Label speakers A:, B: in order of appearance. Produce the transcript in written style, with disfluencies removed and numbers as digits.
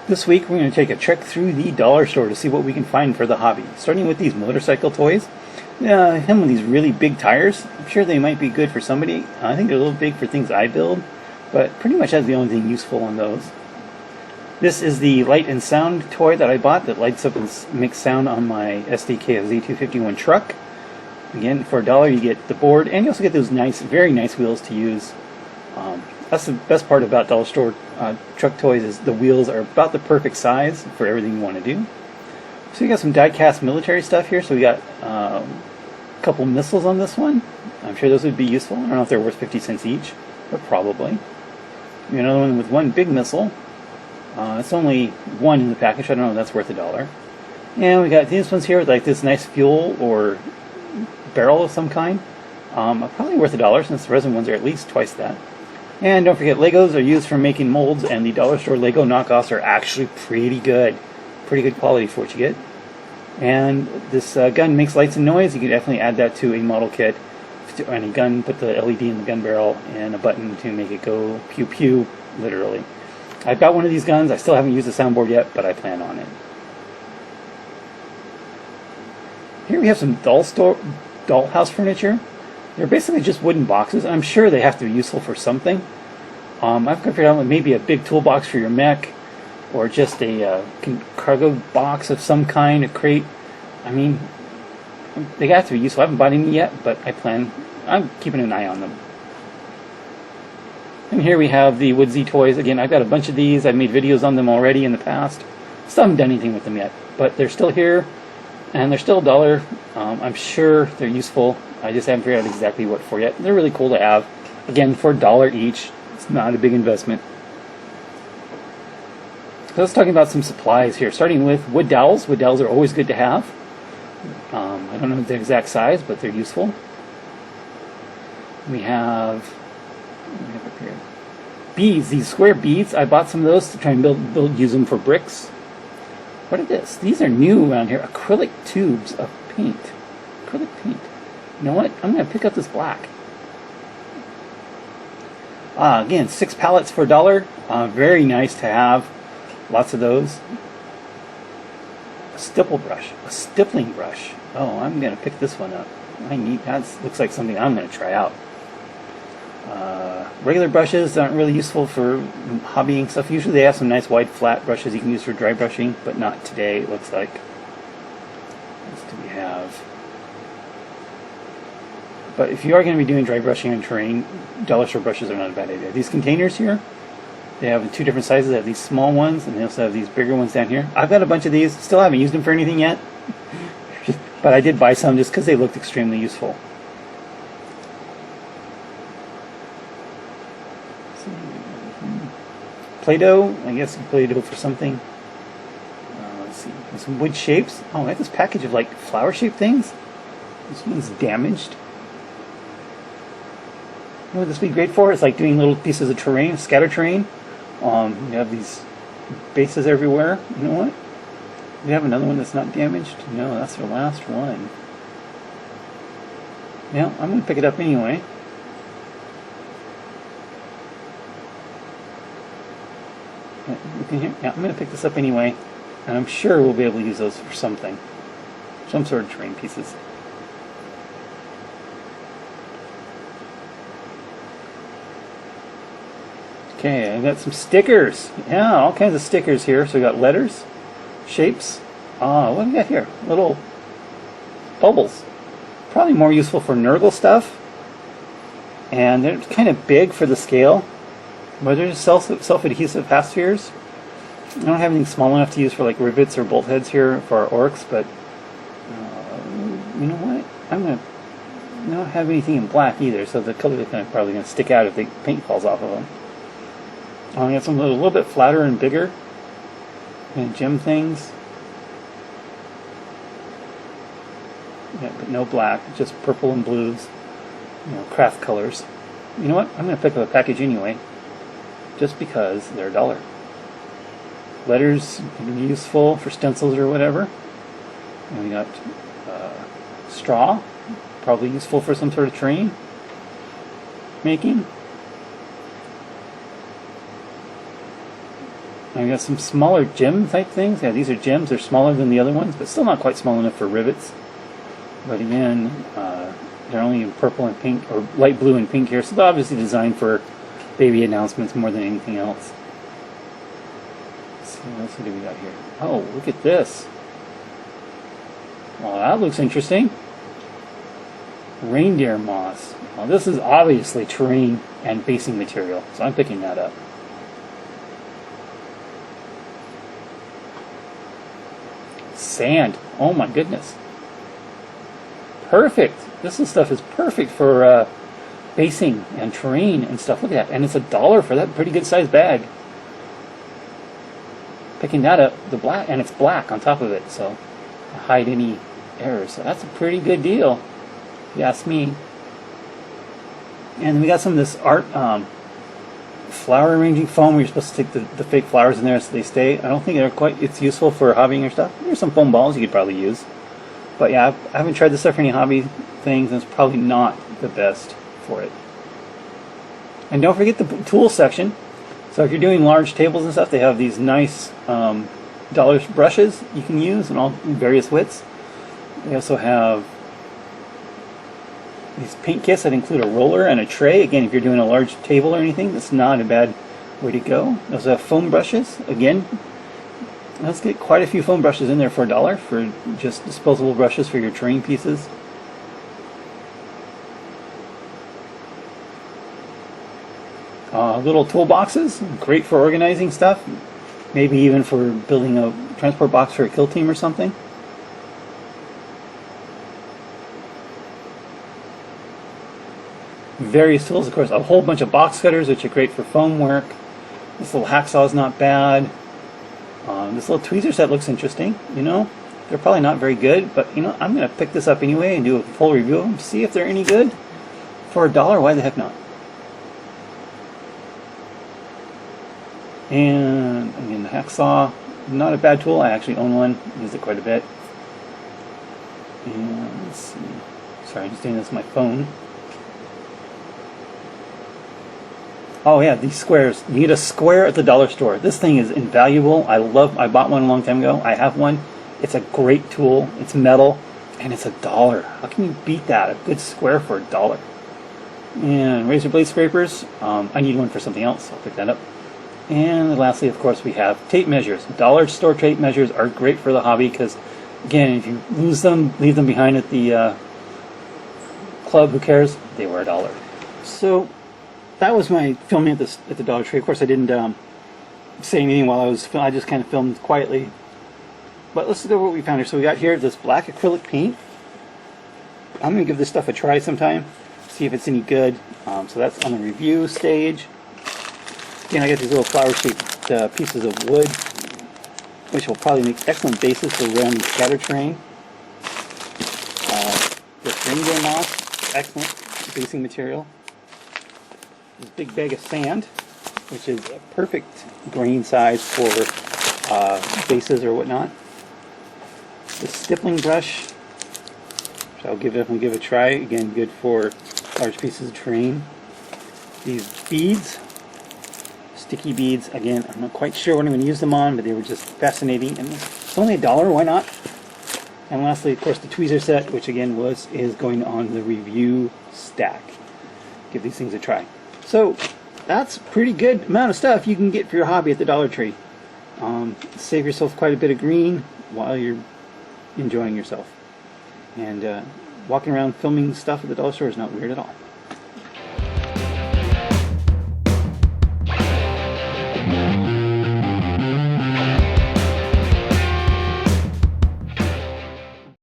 A: This week we're going to take a trek through the dollar store to see what we can find for the hobby. Starting with these motorcycle toys. Him with these really big tires. I'm sure they might be good for somebody. I think they're a little big for things I build, but pretty much that's the only thing useful on those. This is the light and sound toy that I bought that lights up and makes sound on my SDK Z251 truck. Again, for $1 you get the board, and you also get those nice, very nice wheels to use. That's the best part about dollar store truck toys is the wheels are about the perfect size for everything you want to do. So you got some die-cast military stuff here. So we got a couple missiles on this one. I'm sure those would be useful. I don't know if they're worth 50 cents each, but probably. We got another one with one big missile. It's only one in the package. I don't know if that's worth $1. And we got these ones here with like this nice fuel or barrel of some kind. Probably worth $1 since the resin ones are at least twice that. And don't forget, Legos are used for making molds, and the dollar store Lego knockoffs are actually pretty good. Pretty good quality for what you get. And this gun makes lights and noise. You can definitely add that to a model kit. To any gun, put the LED in the gun barrel and a button to make it go pew pew, literally. I've got one of these guns. I still haven't used the soundboard yet, but I plan on it. Here we have some dollhouse furniture. They're basically just wooden boxes. I'm sure they have to be useful for something. I've figured out maybe a big toolbox for your mech, or just a cargo box of some kind, a crate. I mean, they have to be useful. I haven't bought any yet, but I'm keeping an eye on them. And here we have the Woodsy toys. Again, I've got a bunch of these. I've made videos on them already in the past. Still haven't done anything with them yet, but they're still here, and they're still $1. I'm sure they're useful. I just haven't figured out exactly what for yet. They're really cool to have. Again, for $1 each. It's not a big investment. So let's talk about some supplies here. Starting with wood dowels. Wood dowels are always good to have. I don't know the exact size, but they're useful. We have up here beads. These square beads. I bought some of those to try and use them for bricks. What are this? These are new around here. Acrylic tubes of paint. Acrylic paint. You know what? I'm going to pick up this black. Again, 6 pallets for $1. Very nice to have. Lots of those. A stipple brush. A stippling brush. Oh, I'm going to pick this one up. That looks like something I'm going to try out. Regular brushes aren't really useful for hobbying stuff. Usually they have some nice wide flat brushes you can use for dry brushing, but not today, it looks like. What else do we have? But if you are going to be doing dry brushing on terrain, dollar store brushes are not a bad idea. These containers here, they have 2 different sizes. They have these small ones, and they also have these bigger ones down here. I've got a bunch of these. Still haven't used them for anything yet, but I did buy some just because they looked extremely useful. Play-Doh, I guess Play-Doh for something. Let's see, some wood shapes. Oh, I got this package of like flower-shaped things. This one's damaged. You know what this would be great for? It's like doing little pieces of terrain, scatter terrain. You have these bases everywhere. You know what? We have another one that's not damaged. No, that's the last one. Yeah, I'm going to pick it up anyway. Yeah, I'm going to pick this up anyway, and I'm sure we'll be able to use those for something. Some sort of terrain pieces. Okay, I got some stickers. Yeah, all kinds of stickers here. So we got letters, shapes. What do we got here? Little bubbles. Probably more useful for Nurgle stuff. And they're kind of big for the scale. But they're just self-adhesive half-spheres. I don't have anything small enough to use for like rivets or bolt heads here for our orcs, but you know what? I'm going to not have anything in black either, so the color is probably going to stick out if the paint falls off of them. I got some a little bit flatter and bigger, and gem things. Yeah, but no black, just purple and blues. You know, craft colors. You know what? I'm going to pick up a package anyway, just because they're $1. Letters can be useful for stencils or whatever. And we got straw, probably useful for some sort of terrain making. I got some smaller gem type things. Yeah, these are gems. They're smaller than the other ones, but still not quite small enough for rivets. But again, they're only in purple and pink, or light blue and pink here, so they're obviously designed for baby announcements more than anything else. Let's see, what else do we got here? Oh, look at this. Well, that looks interesting. Reindeer moss. Well, this is obviously terrain and basing material, so I'm picking that up. Sand. Oh my goodness. Perfect. This stuff is perfect for basing and terrain and stuff. Look at that. And it's $1 for that pretty good sized bag. Picking that up, the black, and it's black on top of it, so hide any errors. So that's a pretty good deal, if you ask me. And we got some of this art flower arranging foam where you're supposed to stick the fake flowers in there so they stay. I don't think it's useful for hobbying or stuff. There's some foam balls you could probably use. But yeah, I haven't tried this stuff for any hobby things, and it's probably not the best for it. And don't forget the tools section. So if you're doing large tables and stuff, they have these nice dollar brushes you can use in all various widths. They also have these paint kits that include a roller and a tray. Again, if you're doing a large table or anything, that's not a bad way to go. They also have foam brushes. Again, let's get quite a few foam brushes in there for $1 for just disposable brushes for your terrain pieces. Little toolboxes, great for organizing stuff. Maybe even for building a transport box for a kill team or something. Various tools, of course, a whole bunch of box cutters, which are great for foam work. This little hacksaw is not bad. This little tweezer set looks interesting. You know, they're probably not very good, but you know, I'm going to pick this up anyway and do a full review of them, see if they're any good. For $1, why the heck not? And again, the hacksaw, not a bad tool. I actually own one, use it quite a bit. And let's see. Sorry, I'm just doing this with my phone. Oh yeah, these squares. You get a square at the dollar store. This thing is invaluable. I bought one a long time ago. I have one. It's a great tool. It's metal, and it's $1. How can you beat that? A good square for $1. And razor blade scrapers. I need one for something else. I'll pick that up. And lastly, of course, we have tape measures. Dollar store tape measures are great for the hobby because, again, if you lose them, leave them behind at the club. Who cares? They were $1. So that was my filming at the Dollar Tree. Of course, I didn't say anything while I just kind of filmed quietly. But let's look at what we found here. So we got here this black acrylic paint. I'm going to give this stuff a try sometime, see if it's any good. So that's on the review stage. Again, I got these little flower-shaped pieces of wood, which will probably make excellent bases for rounding scatter terrain. This reindeer moss, excellent basing material. This big bag of sand, which is a perfect grain size for bases or whatnot. The stippling brush, which I'll definitely give a try. Again, good for large pieces of terrain. These beads, sticky beads. Again, I'm not quite sure what I'm going to use them on, but they were just fascinating. And it's only $1. Why not? And lastly, of course, the tweezer set, which again is going on the review stack. Give these things a try. So that's a pretty good amount of stuff you can get for your hobby at the Dollar Tree. Save yourself quite a bit of green while you're enjoying yourself. And walking around filming stuff at the dollar store is not weird at all.